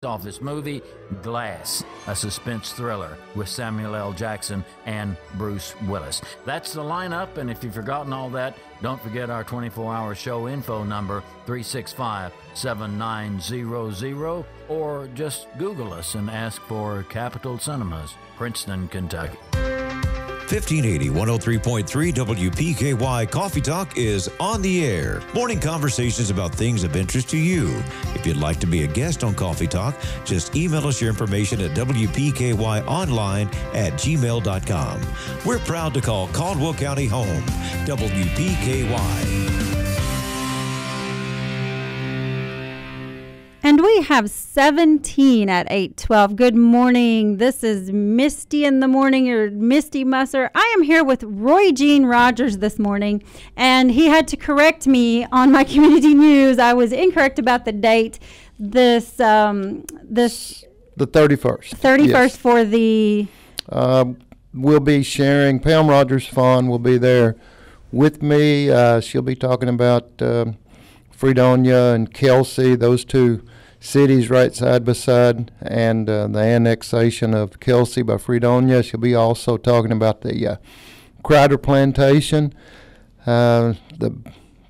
office movie Glass, a suspense thriller with Samuel L. Jackson and Bruce Willis. That's the lineup, and if you've forgotten all that, don't forget our 24-hour show info number, 365-7900, or just Google us and ask for Capitol Cinemas, Princeton, Kentucky. 1580 103.3 WPKY Coffee Talk is on the air. Morning conversations about things of interest to you. If you'd like to be a guest on Coffee Talk, just email us your information at WPKYonline@gmail.com. We're proud to call Caldwell County home. WPKY. And we have 17 at 8:12. Good morning. This is Misty in the Morning, or Misty Musser. I am here with Roy Jean Rogers this morning, and he had to correct me on my community news. I was incorrect about the date. The 31st. 31st, yes. For the... We'll be sharing. Pam Rogers Fawn will be there with me. She'll be talking about Fredonia and Kelsey, those two cities right side by side, and the annexation of Kelsey by Fredonia. She'll be also talking about the Crider Plantation, the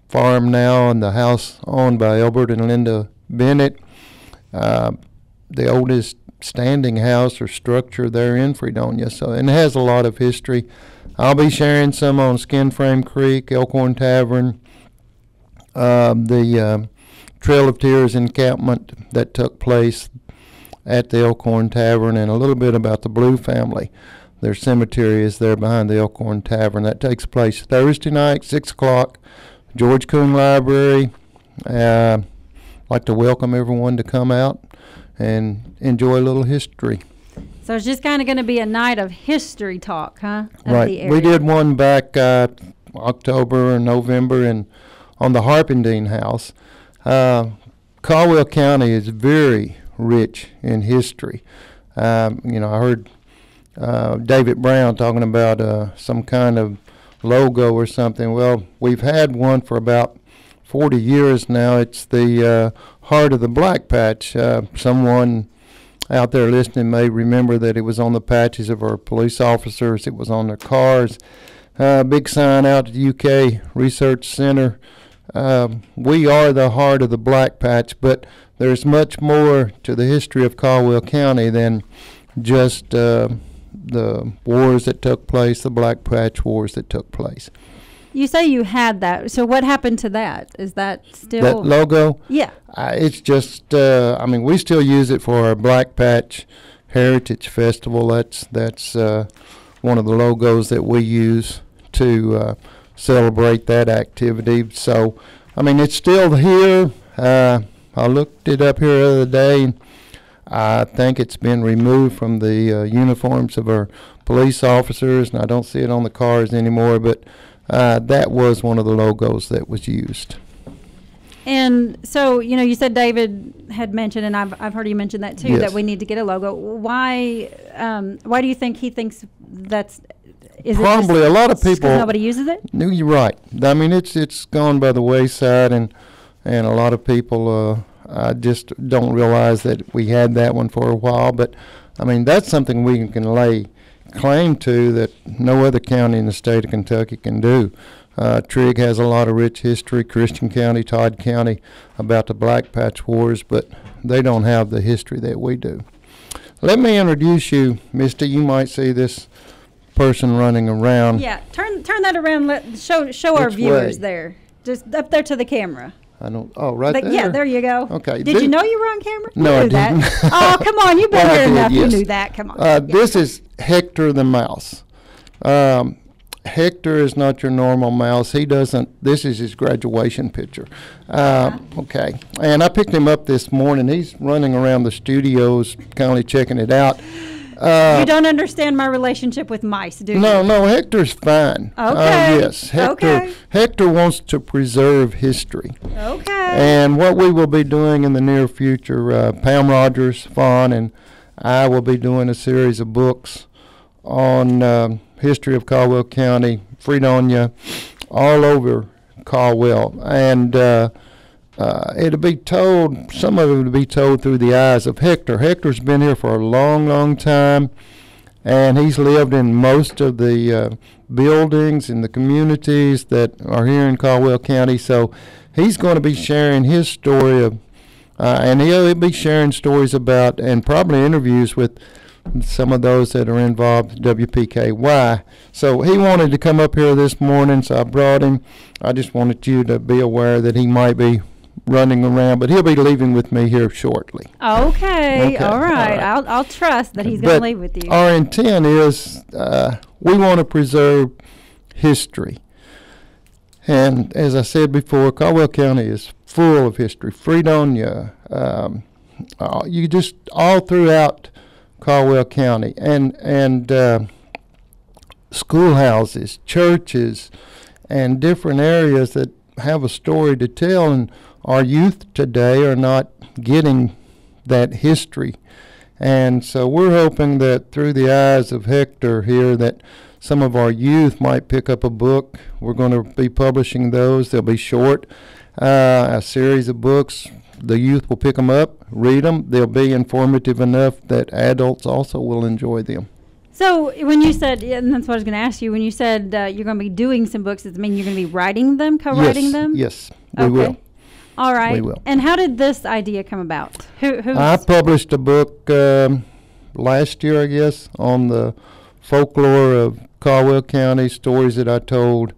farm now and the house owned by Albert and Linda Bennett, the oldest standing house or structure there in Fredonia. So, and it has a lot of history. I'll be sharing some on Skin Frame Creek, Elkhorn Tavern, the Trail of Tears encampment that took place at the Elkhorn Tavern, and a little bit about the Blue family. Their cemetery is there behind the Elkhorn Tavern. That takes place Thursday night, 6 o'clock, George Coon Library. I'd like to welcome everyone to come out and enjoy a little history. So it's just kind of going to be a night of history talk, huh? Right. We did one back October and November and on the Harpendine House. Caldwell County is very rich in history. I heard David Brown talking about some kind of logo or something. Well, we've had one for about 40 years now. It's the Heart of the Black Patch. Someone out there listening may remember that it was on the patches of our police officers. It was on their cars. Big sign out at the UK Research Center. We are the heart of the Black Patch, but there's much more to the history of Caldwell County than just the wars that took place, the Black Patch wars that took place. You say you had that. So what happened to that? Is that still... That logo? Yeah. It's just, we still use it for our Black Patch Heritage Festival. That's one of the logos that we use to celebrate that activity. So, it's still here. I looked it up here the other day, and I think it's been removed from the uniforms of our police officers, and I don't see it on the cars anymore, but that was one of the logos that was used. And so, you said David had mentioned, and I've heard you mention that too, yes, that we need to get a logo. Why do you think he thinks that's... Probably a lot of people. Nobody uses it? No, you're right. It's gone by the wayside, and a lot of people just don't realize that we had that one for a while. But that's something we can lay claim to that no other county in the state of Kentucky can do. Trigg has a lot of rich history. Christian County, Todd County, about the Black Patch Wars, but they don't have the history that we do. Let me introduce you, Misty. You might see this person running around. Yeah, turn that around. Show our viewers there. Just up there to the camera. I don't. Oh, right there. Yeah, there you go. Okay. Did you know you were on camera? No, I didn't. Oh, come on, you've been Well, here enough. yes. You knew that. Come on. This is Hector the Mouse. Hector is not your normal mouse. He doesn't. This is his graduation picture. Okay. And I picked him up this morning. He's running around the studios, kind of checking it out. You don't understand my relationship with mice, do you? No, Hector's fine. Okay. Yes, Hector wants to preserve history. Okay. And what we will be doing in the near future, Pam Rogers, Fawn, and I will be doing a series of books on history of Caldwell County, Fredonia, all over Caldwell. And it'll be told, some of it will be told through the eyes of Hector. Hector's been here for a long, long time, and he's lived in most of the buildings and the communities that are here in Caldwell County. So he's going to be sharing his story of, and he'll be sharing stories about, and probably interviews with some of those that are involved with WPKY. So he wanted to come up here this morning, so I brought him. I just wanted you to be aware that he might be running around, but he'll be leaving with me here shortly. Okay. All right. I'll trust that he's going to leave with you. Our intent is we want to preserve history. And as I said before, Caldwell County is full of history. Fredonia, you just all throughout Caldwell County, and schoolhouses, churches, and different areas that have a story to tell, and our youth today are not getting that history. And so we're hoping that through the eyes of Hector here that some of our youth might pick up a book. We're going to be publishing those. They'll be short, a series of books. The youth will pick them up, read them. They'll be informative enough that adults also will enjoy them. So when you said, and that's what I was going to ask you, when you said you're going to be doing some books, does it mean you're going to be writing them, co-writing them? Yes, we will. All right. We will. And how did this idea come about? I published a book last year, I guess, on the folklore of Caldwell County, stories that I told,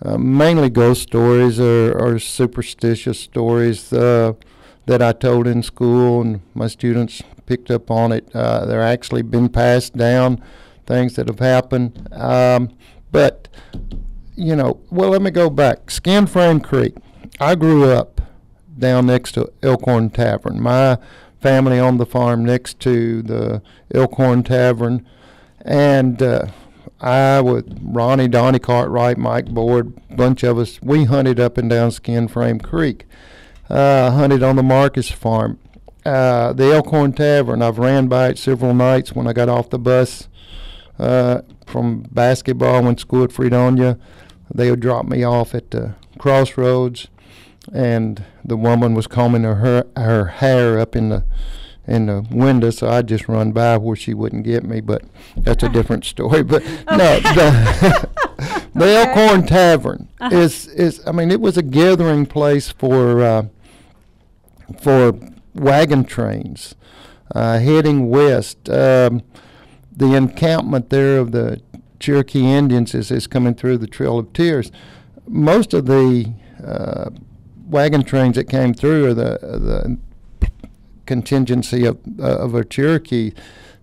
mainly ghost stories or superstitious stories that I told in school, and my students picked up on it. They're actually been passed down, things that have happened. But, let me go back. Skin Frame Creek. I grew up down next to Elkhorn Tavern. My family owned the farm next to the Elkhorn Tavern, and I, with Ronnie, Donnie Cartwright, Mike Board, a bunch of us, we hunted up and down Skin Frame Creek. Hunted on the Marcus farm. The Elkhorn Tavern, I've ran by it several nights when I got off the bus from basketball when school at Fredonia. They would drop me off at the crossroads, and the woman was combing her hair up in the window, so I'd just run by where she wouldn't get me, but that's a different story. But no, the Elkhorn Tavern is I mean, it was a gathering place for wagon trains heading west. The encampment there of the Cherokee Indians is coming through the Trail of Tears. Most of the wagon trains that came through are the contingency of a Cherokee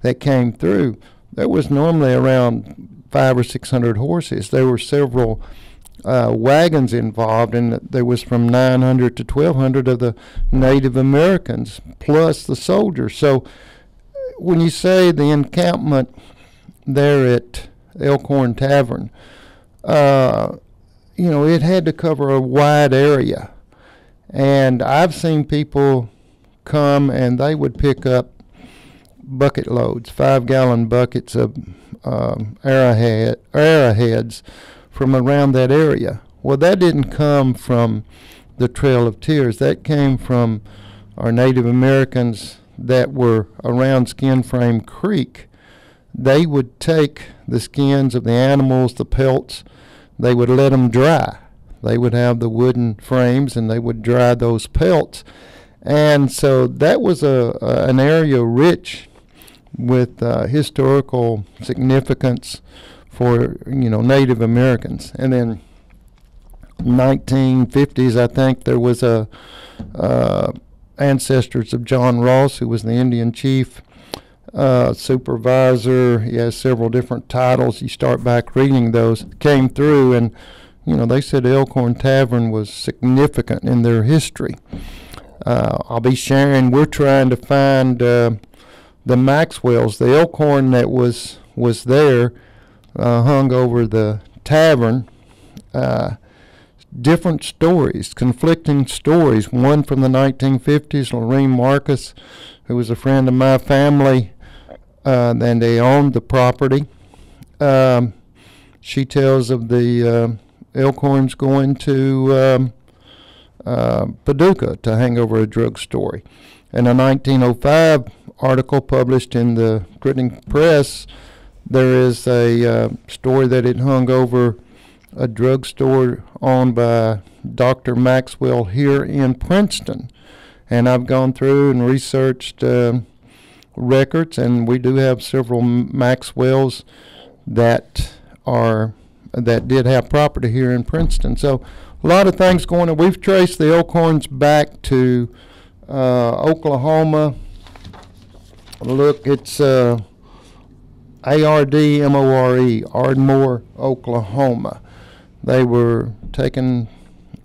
that came through. There was normally around 500 or 600 horses. There were several wagons involved, and there was from 900 to 1,200 of the Native Americans, plus the soldiers. So when you say the encampment there at Elkhorn Tavern, it had to cover a wide area. And I've seen people come and they would pick up bucket loads, 5-gallon buckets of arrowheads from around that area. Well, that didn't come from the Trail of Tears. That came from our Native Americans that were around Skin Frame Creek. They would take the skins of the animals, the pelts, they would let them dry. They would have the wooden frames and they would dry those pelts. And so that was an area rich with historical significance for Native Americans. And then 1950s, I think there was ancestors of John Ross, who was the Indian chief, supervisor. He has several different titles. You start back reading those, came through, and they said Elkhorn Tavern was significant in their history. I'll be sharing, we're trying to find the Maxwells, the Elkhorn that was there, hung over the tavern. Different stories, conflicting stories. One from the 1950s, Lorene Marcus, who was a friend of my family, and they owned the property. She tells of the Elkhorns going to Paducah to hang over a drug story. In a 1905 article published in the Printing Press, there is a story that it hung over a drugstore owned by Dr. Maxwell here in Princeton. And I've gone through and researched records, and we do have several Maxwells that did have property here in Princeton. So a lot of things going on. We've traced the Elkhorns back to Oklahoma. Look, it's Ardmore, Ardmore, Oklahoma. They were taken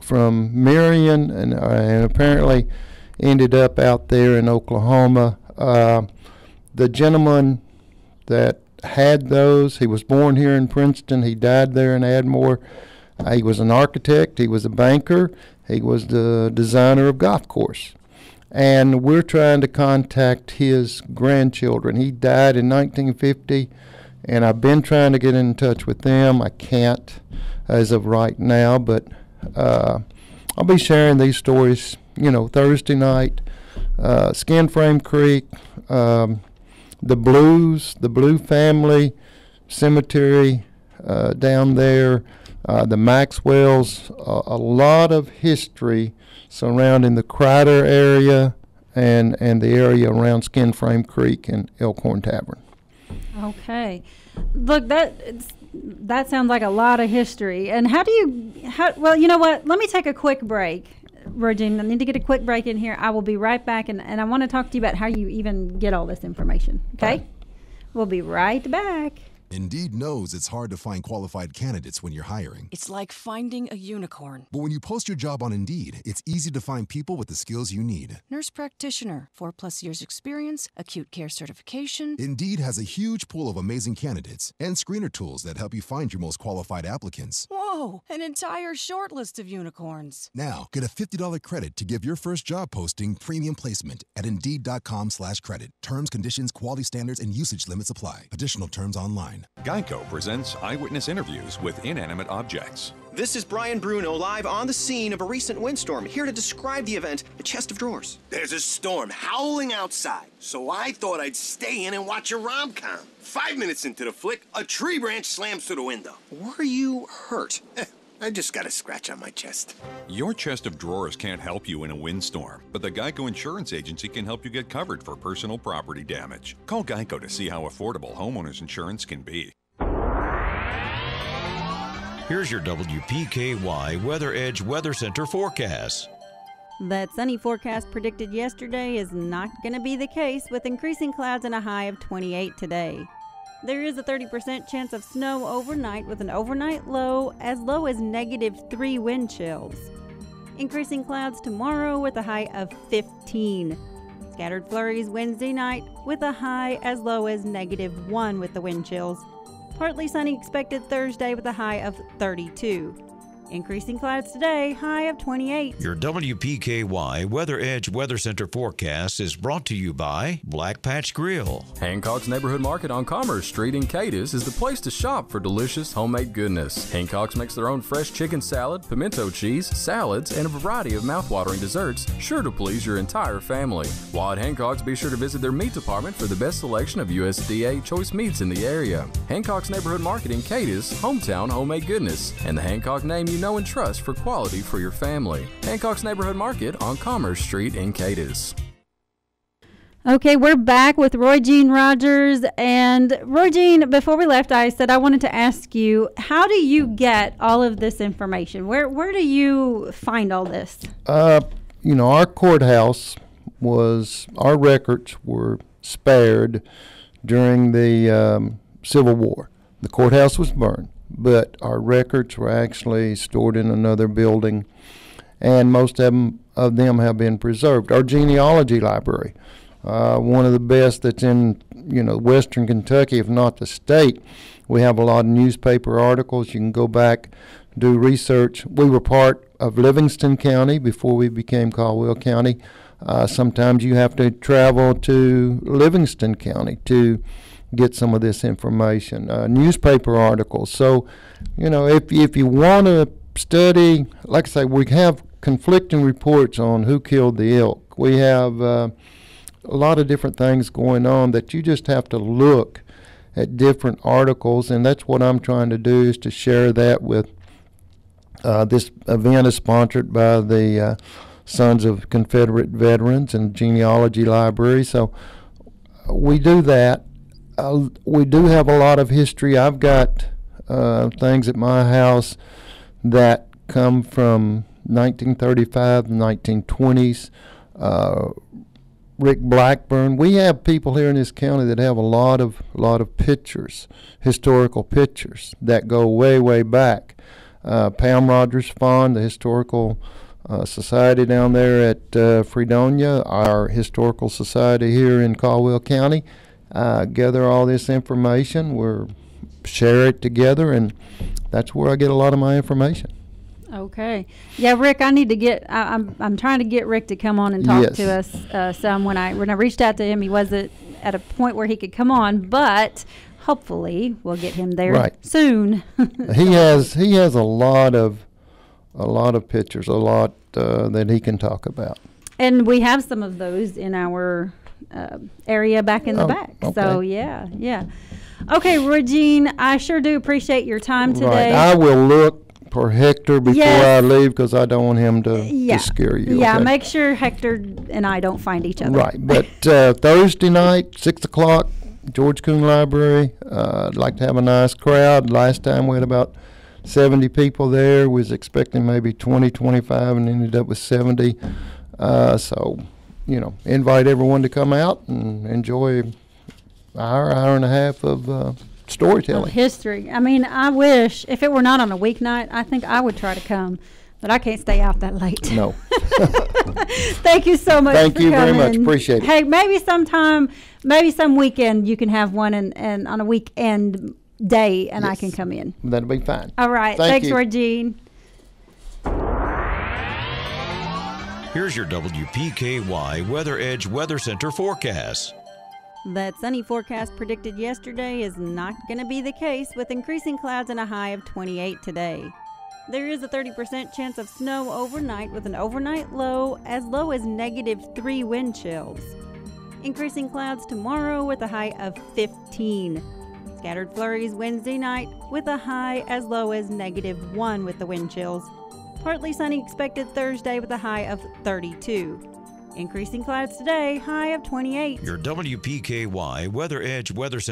from Marion and apparently ended up out there in Oklahoma. The gentleman that had those, he was born here in Princeton. He died there in Ardmore. He was an architect. He was a banker. He was the designer of golf course. And we're trying to contact his grandchildren. He died in 1950, and I've been trying to get in touch with them. I can't as of right now, but I'll be sharing these stories, Thursday night. Skin Frame Creek, the Blue family cemetery down there, the Maxwells, a lot of history surrounding the Crider area and the area around Skin Frame Creek and Elkhorn Tavern. Okay. Look, that sounds like a lot of history. And well, you know what? Let me take a quick break. Regine, I need to get a quick break in here. I will be right back, and I want to talk to you about how you even get all this information. Okay? Fine. We'll be right back. Indeed knows it's hard to find qualified candidates when you're hiring. It's like finding a unicorn. But when you post your job on Indeed, it's easy to find people with the skills you need. Nurse practitioner, 4+ years experience, acute care certification. Indeed has a huge pool of amazing candidates and screener tools that help you find your most qualified applicants. Whoa, an entire short list of unicorns. Now, get a $50 credit to give your first job posting premium placement at Indeed.com/credit. Terms, conditions, quality standards, and usage limits apply. Additional terms online. Geico presents eyewitness interviews with inanimate objects. This is Brian Bruno live on the scene of a recent windstorm, here to describe the event, The Chest of Drawers. There's a storm howling outside, so I thought I'd stay in and watch a rom-com. 5 minutes into the flick, a tree branch slams through the window. Were you hurt? I just got a scratch on my chest. Your chest of drawers can't help you in a windstorm, but the Geico Insurance Agency can help you get covered for personal property damage. Call Geico to see how affordable homeowners insurance can be. Here's your WPKY Weather Edge Weather Center forecast. That sunny forecast predicted yesterday is not going to be the case, with increasing clouds and a high of 28 today. There is a 30% chance of snow overnight, with an overnight low as -3 wind chills. Increasing clouds tomorrow with a high of 15. Scattered flurries Wednesday night with a high as low as -1 with the wind chills. Partly sunny expected Thursday with a high of 32. Increasing clouds today, high of 28. Your WPKY Weather Edge Weather Center forecast is brought to you by Black Patch Grill. Hancock's Neighborhood Market on Commerce Street in Cadiz is the place to shop for delicious homemade goodness. Hancock's makes their own fresh chicken salad, pimento cheese, salads, and a variety of mouthwatering desserts, sure to please your entire family. While at Hancock's, be sure to visit their meat department for the best selection of USDA choice meats in the area. Hancock's Neighborhood Market in Cadiz, hometown homemade goodness, and the Hancock name you know and trust for quality for your family. Hancock's Neighborhood Market on Commerce Street in Cadiz. Okay, we're back with Roy Jean Rogers. And Roy Jean, before we left, I said I wanted to ask you, how do you get all of this information? Where do you find all this? Our courthouse our records were spared during the Civil War. The courthouse was burned, but our records were actually stored in another building, and most of them have been preserved. Our genealogy library, one of the best that's in western Kentucky, if not the state. We have a lot of newspaper articles. You can go back, do research. We were part of Livingston County before we became Caldwell County. Sometimes you have to travel to Livingston County to get some of this information, newspaper articles. So, if you want to study, like I say, we have conflicting reports on who killed the elk. We have a lot of different things going on that you just have to look at different articles, and that's what I'm trying to do, is to share that with this event is sponsored by the Sons of Confederate Veterans and Genealogy Library. So we do that. We do have a lot of history. I've got things at my house that come from 1935, the 1920s. Rick Blackburn. We have people here in this county that have a lot of pictures, historical pictures that go way, way back. Pam Rogers Fond, the historical society down there at Fredonia, our historical society here in Caldwell County, gather all this information. We share it together, and that's where I get a lot of my information. Okay. Yeah, Rick, I need to get, I'm trying to get Rick to come on and talk to us some. When I reached out to him, he wasn't at a point where he could come on, but hopefully we'll get him there soon. He has a lot of pictures, a lot that he can talk about. And we have some of those in our area back in the back. Okay. So, yeah. Okay, Regine, I sure do appreciate your time today. Right. I will look for Hector before I leave, because I don't want him to scare you. Yeah, okay? Make sure Hector and I don't find each other. Right, but Thursday night, 6 o'clock, George Coon Library. I'd like to have a nice crowd. Last time we had about 70 people there. We was expecting maybe 20, 25, and ended up with 70. So, invite everyone to come out and enjoy an hour and a half of storytelling. Of history. I mean, I wish, if it were not on a weeknight, I think I would try to come, but I can't stay out that late. No. Thank you so much. Thank you coming. very much. Appreciate it. Hey, maybe some weekend you can have one and on a weekend day, and I can come in. That'll be fine. All right. Thanks, Regine. Here's your WPKY Weather Edge Weather Center forecast. That sunny forecast predicted yesterday is not going to be the case, with increasing clouds and a high of 28 today. There is a 30% chance of snow overnight, with an overnight low as -3 wind chills. Increasing clouds tomorrow with a high of 15. Scattered flurries Wednesday night with a high as low as -1 with the wind chills. Partly sunny expected Thursday with a high of 32. Increasing clouds today, high of 28. Your WPKY Weather Edge Weather Center